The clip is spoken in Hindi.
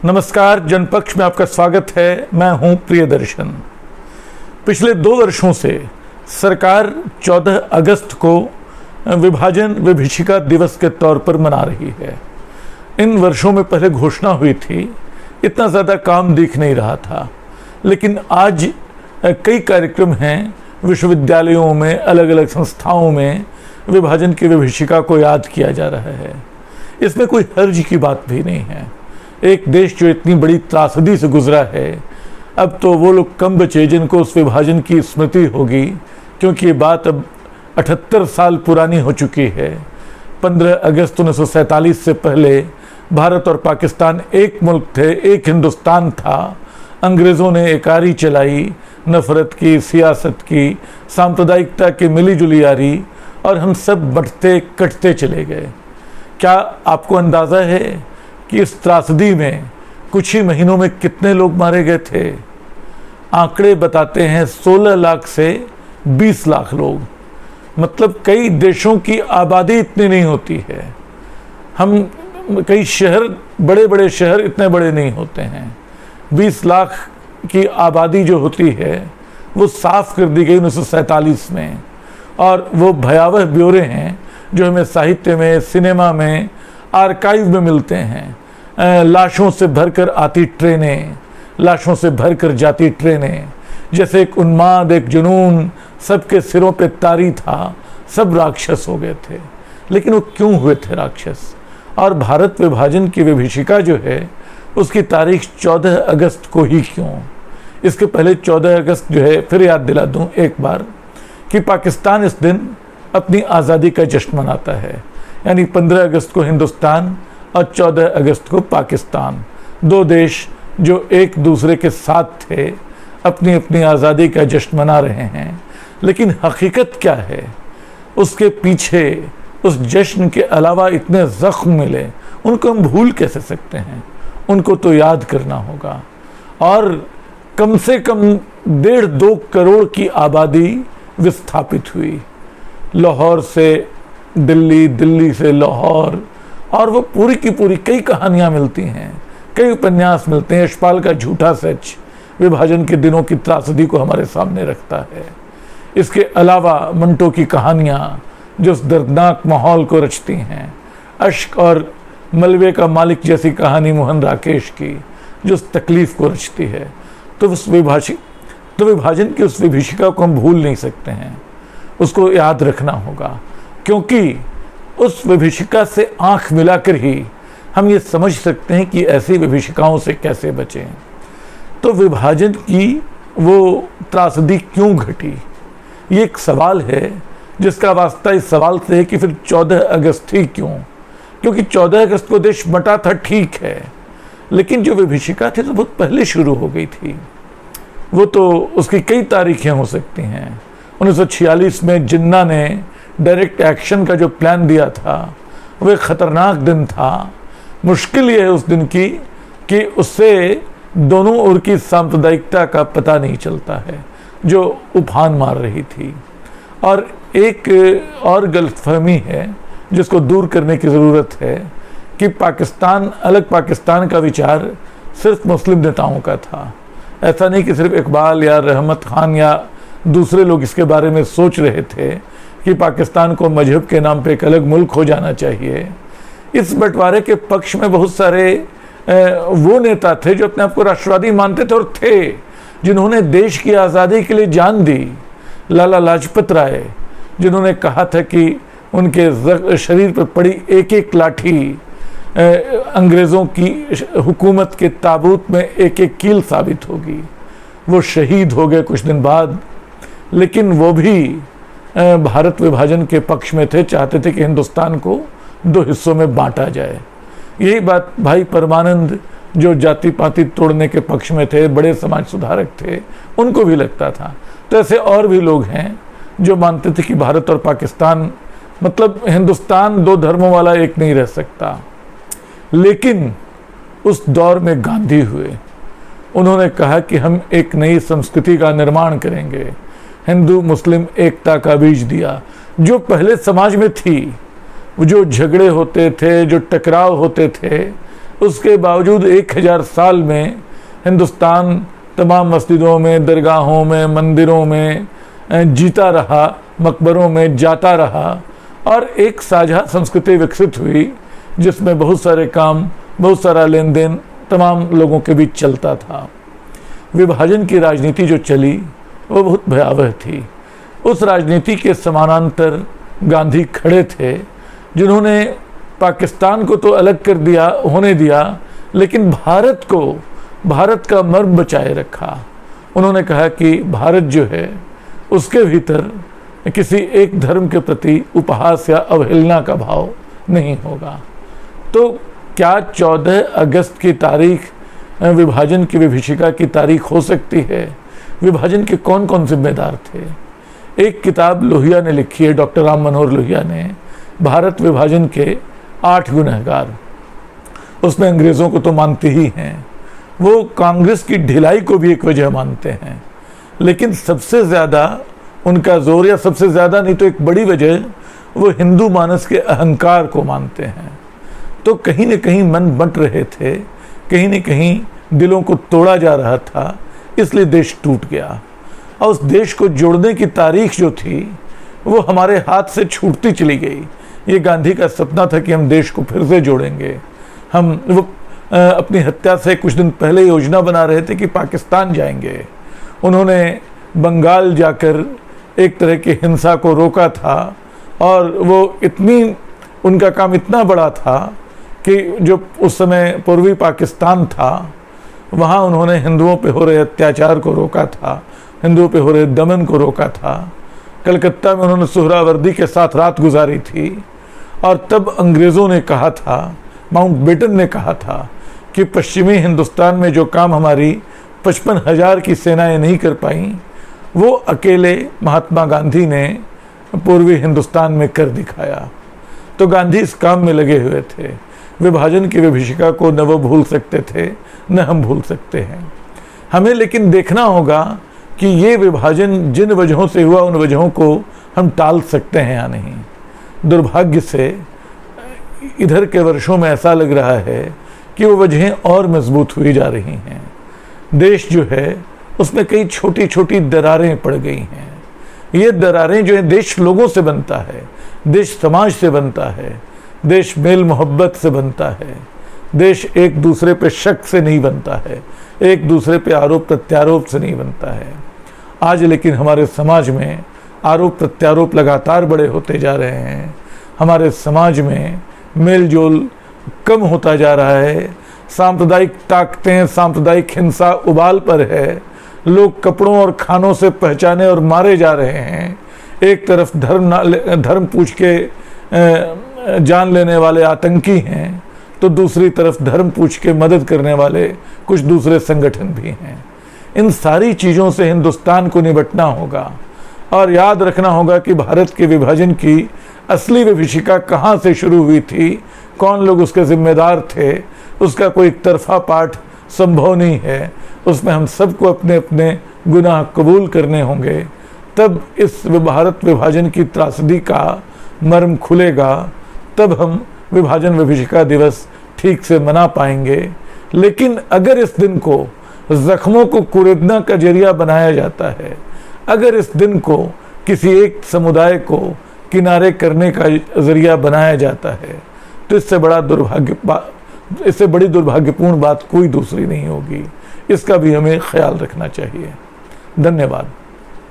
नमस्कार, जनपक्ष में आपका स्वागत है। मैं हूं प्रियदर्शन। पिछले 2 वर्षों से सरकार 14 अगस्त को विभाजन विभीषिका दिवस के तौर पर मना रही है। इन वर्षों में पहले घोषणा हुई थी, इतना ज़्यादा काम दिख नहीं रहा था, लेकिन आज कई कार्यक्रम हैं विश्वविद्यालयों में, अलग अलग संस्थाओं में विभाजन की विभीषिका को याद किया जा रहा है। इसमें कोई हर्ज की बात भी नहीं है। एक देश जो इतनी बड़ी त्रासदी से गुजरा है, अब तो वो लोग कम बचे जिनको उस विभाजन की स्मृति होगी, क्योंकि ये बात अब 78 साल पुरानी हो चुकी है। 15 अगस्त 1947 से पहले भारत और पाकिस्तान एक मुल्क थे, एक हिंदुस्तान था। अंग्रेज़ों ने एकारी चलाई, नफरत की, सियासत की, सांप्रदायिकता की मिली-जुली यारी, और हम सब बढ़ते कटते चले गए। क्या आपको अंदाज़ा है कि इस त्रासदी में कुछ ही महीनों में कितने लोग मारे गए थे? आंकड़े बताते हैं 16 लाख से 20 लाख लोग। मतलब कई देशों की आबादी इतनी नहीं होती है। हम कई शहर, बड़े बड़े शहर इतने बड़े नहीं होते हैं। 20 लाख की आबादी जो होती है वो साफ कर दी गई 1947 में, और वो भयावह ब्यौरे हैं जो हमें साहित्य में, सिनेमा में, आर्काइव में मिलते हैं। लाशों से भरकर आती ट्रेनें, लाशों से भरकर जाती ट्रेनें, जैसे एक उन्माद, एक जुनून सबके सिरों पे तारी था। सब राक्षस हो गए थे। लेकिन वो क्यों हुए थे राक्षस? और भारत विभाजन की विभीषिका जो है उसकी तारीख 14 अगस्त को ही क्यों? इसके पहले 14 अगस्त जो है, फिर याद दिला दूं एक बार, कि पाकिस्तान इस दिन अपनी आज़ादी का जश्न मनाता है। यानी 15 अगस्त को हिंदुस्तान और 14 अगस्त को पाकिस्तान, 2 देश जो एक दूसरे के साथ थे, अपनी अपनी आज़ादी का जश्न मना रहे हैं। लेकिन हकीकत क्या है? उसके पीछे उस जश्न के अलावा इतने ज़ख्म मिले, उनको हम भूल कैसे सकते हैं? उनको तो याद करना होगा। और कम से कम 1.5-2 करोड़ की आबादी विस्थापित हुई, लाहौर से दिल्ली, दिल्ली से लाहौर, और वो पूरी की पूरी कई कहानियाँ मिलती हैं, कई उपन्यास मिलते हैं। यशपाल का झूठा सच विभाजन के दिनों की त्रासदी को हमारे सामने रखता है। इसके अलावा मंटो की कहानियाँ जो उस दर्दनाक माहौल को रचती हैं, अश्क और मलबे का मालिक जैसी कहानी मोहन राकेश की जो उस तकलीफ़ को रचती है। तो विभाजन की उस विभीषिका को हम भूल नहीं सकते हैं, उसको याद रखना होगा, क्योंकि उस विभीषिका से आंख मिलाकर ही हम ये समझ सकते हैं कि ऐसी विभीषिकाओं से कैसे बचें। तो विभाजन की वो त्रासदी क्यों घटी, ये एक सवाल है जिसका वास्ता इस सवाल से है कि फिर 14 अगस्त ही क्यों? क्योंकि 14 अगस्त को देश बटा था, ठीक है, लेकिन जो विभीषिका थी तो बहुत पहले शुरू हो गई थी। वो तो उसकी कई तारीखें हो सकती हैं। 1946 में जिन्ना ने डायरेक्ट एक्शन का जो प्लान दिया था, वो एक ख़तरनाक दिन था। मुश्किल ये है उस दिन की कि उससे दोनों ओर की सांप्रदायिकता का पता नहीं चलता है जो उफान मार रही थी। और एक और गलतफहमी है जिसको दूर करने की ज़रूरत है कि पाकिस्तान, अलग पाकिस्तान का विचार सिर्फ मुस्लिम नेताओं का था। ऐसा नहीं कि सिर्फ इकबाल या रहमत खान या दूसरे लोग इसके बारे में सोच रहे थे कि पाकिस्तान को मजहब के नाम पे एक अलग मुल्क हो जाना चाहिए। इस बंटवारे के पक्ष में बहुत सारे वो नेता थे जो अपने आप को राष्ट्रवादी मानते थे और थे जिन्होंने देश की आज़ादी के लिए जान दी। लाला लाजपत राय, जिन्होंने कहा था कि उनके शरीर पर पड़ी एक एक लाठी अंग्रेज़ों की हुकूमत के ताबूत में एक एक कील साबित होगी। वो शहीद हो गए कुछ दिन बाद, लेकिन वो भी भारत विभाजन के पक्ष में थे, चाहते थे कि हिंदुस्तान को 2 हिस्सों में बांटा जाए। यही बात भाई परमानंद, जो जाति पाति तोड़ने के पक्ष में थे, बड़े समाज सुधारक थे, उनको भी लगता था। तो ऐसे और भी लोग हैं जो मानते थे कि भारत और पाकिस्तान, मतलब हिंदुस्तान 2 धर्मों वाला एक नहीं रह सकता। लेकिन उस दौर में गांधी हुए, उन्होंने कहा कि हम एक नई संस्कृति का निर्माण करेंगे, हिंदू मुस्लिम एकता का बीज दिया। जो पहले समाज में थी, जो झगड़े होते थे, जो टकराव होते थे, उसके बावजूद 1000 साल में हिंदुस्तान तमाम मस्जिदों में, दरगाहों में, मंदिरों में जीता रहा, मकबरों में जाता रहा और एक साझा संस्कृति विकसित हुई जिसमें बहुत सारे काम, बहुत सारा लेन देन तमाम लोगों के बीच चलता था। विभाजन की राजनीति जो चली वो बहुत भयावह थी। उस राजनीति के समानांतर गांधी खड़े थे, जिन्होंने पाकिस्तान को तो अलग कर दिया, होने दिया, लेकिन भारत का मर्म बचाए रखा। उन्होंने कहा कि भारत जो है उसके भीतर किसी एक धर्म के प्रति उपहास या अवहेलना का भाव नहीं होगा। तो क्या 14 अगस्त की तारीख विभाजन की विभीषिका की तारीख हो सकती है? विभाजन के कौन कौन जिम्मेदार थे? एक किताब लोहिया ने लिखी है, डॉक्टर राम मनोहर लोहिया ने, भारत विभाजन के 8 गुनहगार। उसमें अंग्रेज़ों को तो मानते ही हैं, वो कांग्रेस की ढिलाई को भी एक वजह मानते हैं, लेकिन सबसे ज़्यादा उनका जोर, या सबसे ज़्यादा नहीं तो एक बड़ी वजह, वो हिंदू मानस के अहंकार को मानते हैं। तो कहीं न कहीं मन बंट रहे थे, कहीं न कहीं दिलों को तोड़ा जा रहा था, इसलिए देश टूट गया। और उस देश को जोड़ने की तारीख जो थी वो हमारे हाथ से छूटती चली गई। ये गांधी का सपना था कि हम देश को फिर से जोड़ेंगे। वो अपनी हत्या से कुछ दिन पहले योजना बना रहे थे कि पाकिस्तान जाएंगे। उन्होंने बंगाल जाकर एक तरह की हिंसा को रोका था, और वो उनका काम इतना बड़ा था कि जो उस समय पूर्वी पाकिस्तान था, वहाँ उन्होंने हिंदुओं पे हो रहे अत्याचार को रोका था, हिंदुओं पे हो रहे दमन को रोका था। कलकत्ता में उन्होंने सुहरावर्दी के साथ रात गुजारी थी, और तब अंग्रेज़ों ने कहा था, माउंटबेटन ने कहा था कि पश्चिमी हिंदुस्तान में जो काम हमारी 55,000 की सेनाएं नहीं कर पाईं, वो अकेले महात्मा गांधी ने पूर्वी हिंदुस्तान में कर दिखाया। तो गांधी इस काम में लगे हुए थे। विभाजन की विभीषिका को न वो भूल सकते थे, न हम भूल सकते हैं। हमें लेकिन देखना होगा कि ये विभाजन जिन वजहों से हुआ, उन वजहों को हम टाल सकते हैं या नहीं। दुर्भाग्य से इधर के वर्षों में ऐसा लग रहा है कि वो वजहें और मजबूत हुई जा रही हैं। देश जो है उसमें कई छोटी छोटी दरारें पड़ गई हैं। ये दरारें जो है, देश लोगों से बनता है, देश समाज से बनता है, देश मेल मोहब्बत से बनता है, देश एक दूसरे पे शक से नहीं बनता है, एक दूसरे पे आरोप प्रत्यारोप से नहीं बनता है। आज लेकिन हमारे समाज में आरोप प्रत्यारोप लगातार बड़े होते जा रहे हैं। हमारे समाज में मेल जोल कम होता जा रहा है। सांप्रदायिक ताकतें, सांप्रदायिक हिंसा उबाल पर है। लोग कपड़ों और खानों से पहचाने और मारे जा रहे हैं। एक तरफ धर्म पूछ के जान लेने वाले आतंकी हैं, तो दूसरी तरफ धर्म पूछ के मदद करने वाले कुछ दूसरे संगठन भी हैं। इन सारी चीज़ों से हिंदुस्तान को निपटना होगा, और याद रखना होगा कि भारत के विभाजन की असली विभीषिका कहाँ से शुरू हुई थी, कौन लोग उसके जिम्मेदार थे, उसका कोई एक तरफा पाठ संभव नहीं है। उसमें हम सबको अपने अपने गुनाह कबूल करने होंगे, तब इस भारत विभाजन की त्रासदी का मर्म खुलेगा, तब हम विभाजन विभीषिका दिवस ठीक से मना पाएंगे। लेकिन अगर इस दिन को जख्मों को कुरेदना का जरिया बनाया जाता है, अगर इस दिन को किसी एक समुदाय को किनारे करने का जरिया बनाया जाता है, तो इससे बड़ी दुर्भाग्यपूर्ण बात कोई दूसरी नहीं होगी। इसका भी हमें ख्याल रखना चाहिए। धन्यवाद।